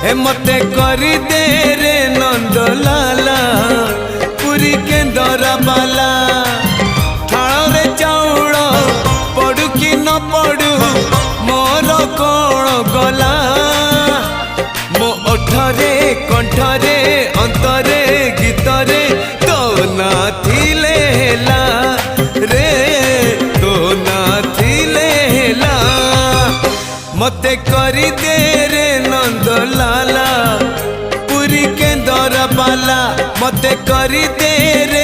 हे मते करी दे रे नंद लाला पुरी के दरा बाला थाल रे चाउल पड़ू कि न पड़ू मोर कौन गला मो ओठरे कंठरे अंतरे गीतरे तो ना थिले हेला रे तो ना थिले हेला मते करी दे रे नंद लाला पुरी के दर बाला मते करी दे रे